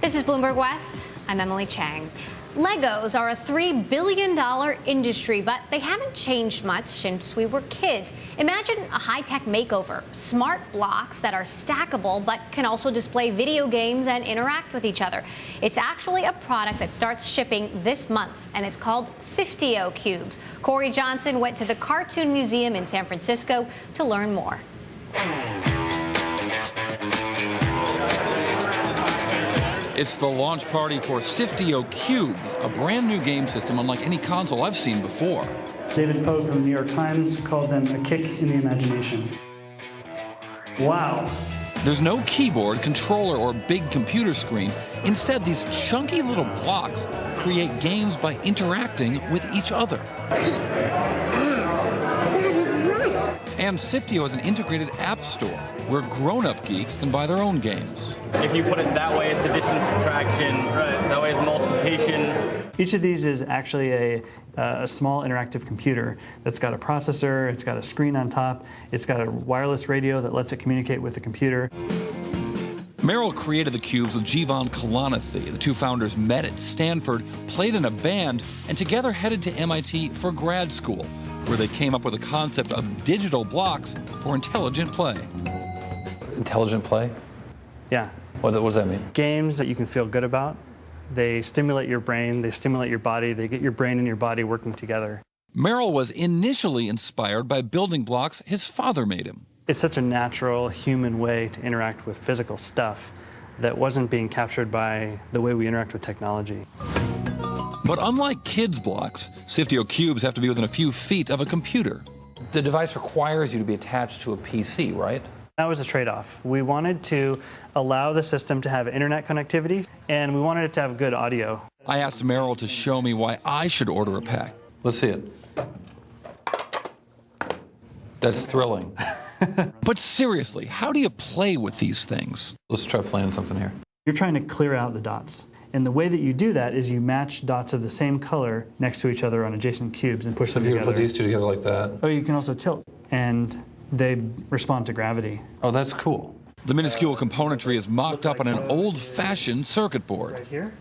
This is Bloomberg West. I'm Emily Chang. Legos are a $3 billion industry, but they haven't changed much since we were kids. Imagine a high-tech makeover, smart blocks that are stackable but can also display video games and interact with each other. It's actually a product that starts shipping this month, and it's called Sifteo cubes. Cory Johnson went to the Cartoon Museum in San Francisco to learn more. It's the launch party for Sifteo Cubes, a brand new game system unlike any console I've seen before. David Pogue from the New York Times called them a kick in the imagination. Wow. There's no keyboard, controller, or big computer screen. Instead, these chunky little blocks create games by interacting with each other. And Sifteo is an integrated app store where grown-up geeks can buy their own games. If you put it that way, it's addition, subtraction. Right. That way, it's multiplication. Each of these is actually a small interactive computer that's got a processor, it's got a screen on top, it's got a wireless radio that lets it communicate with the computer. Merrill created the cubes with Jivan Kalanithi. The two founders met at Stanford, played in a band, and together headed to MIT for grad school, where they came up with a concept of digital blocks for intelligent play. Intelligent play? Yeah. What does that mean? Games that you can feel good about. They stimulate your brain, they stimulate your body, they get your brain and your body working together. Merrill was initially inspired by building blocks his father made him. It's such a natural, human way to interact with physical stuff that wasn't being captured by the way we interact with technology. But unlike kids' blocks, Sifteo cubes have to be within a few feet of a computer. The device requires you to be attached to a PC, right? That was a trade-off. We wanted to allow the system to have internet connectivity, and we wanted it to have good audio. I asked Merrill to show me why I should order a pack. Let's see it. That's thrilling. But seriously, how do you play with these things? Let's try playing something here. You're trying to clear out the dots. And the way that you do that is you match dots of the same color next to each other on adjacent cubes and push them So if you together. put these two together like that. Oh, you can also tilt, and they respond to gravity. Oh, that's cool. The minuscule componentry is mocked up on an old-fashioned circuit board. Right here?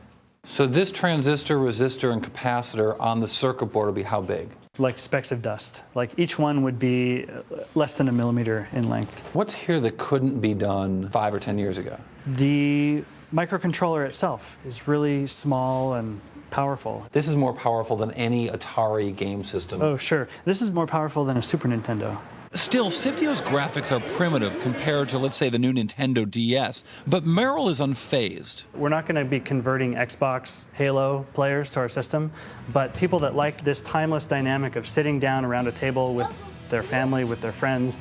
So this transistor, resistor, and capacitor on the circuit board will be how big? Like specks of dust. Like each one would be less than a millimeter in length. What's here that couldn't be done 5 or 10 years ago? The microcontroller itself is really small and powerful. This is more powerful than any Atari game system. Oh, sure. This is more powerful than a Super Nintendo. Still, Sifteo's graphics are primitive compared to, let's say, the new Nintendo DS, but Merrill is unfazed. We're not going to be converting Xbox Halo players to our system, but people that like this timeless dynamic of sitting down around a table with their family, with their friends.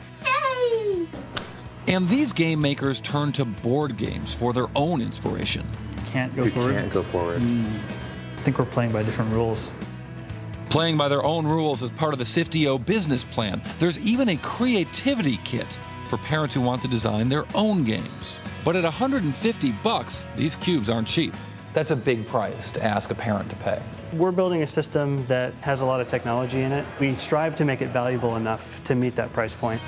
And these game makers turn to board games for their own inspiration. Can't go forward. Can't go forward. I think we're playing by different rules. Playing by their own rules is part of the Sifteo business plan. There's even a creativity kit for parents who want to design their own games. But at $150, these cubes aren't cheap. That's a big price to ask a parent to pay. We're building a system that has a lot of technology in it. We strive to make it valuable enough to meet that price point.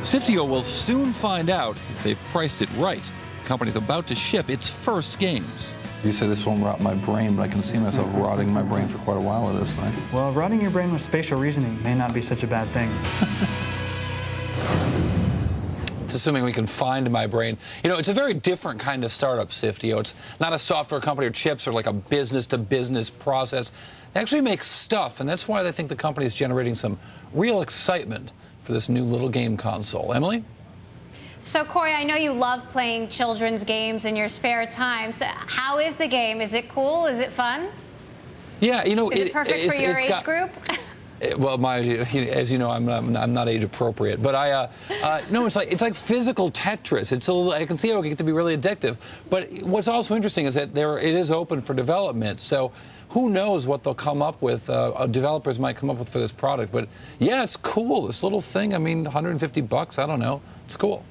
Sifteo will soon find out if they've priced it right. The company's about to ship its first games. You say this won't rot my brain, but I can see myself rotting my brain for quite a while with this thing. Well, rotting your brain with spatial reasoning may not be such a bad thing. It's assuming we can find my brain. You know, it's a very different kind of startup, Sifteo. It's not a software company or chips or like a business-to-business process. It actually makes stuff, and that's why I think the company is generating some real excitement for this new little game console. Emily? So, Cory, I know you love playing children's games in your spare time. So how is the game? Is it cool? Is it fun? Yeah, you know, Is it perfect for your age group? Well, as you know, I'm not age appropriate, but no, it's like physical Tetris. It's I can see how it can get to be really addictive. But what's also interesting is that it is open for development. So who knows what they'll come up with? Developers might come up with for this product. But yeah, it's cool. This little thing. I mean, $150. I don't know. It's cool.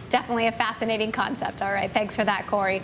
Definitely a fascinating concept. All right, thanks for that, Cory.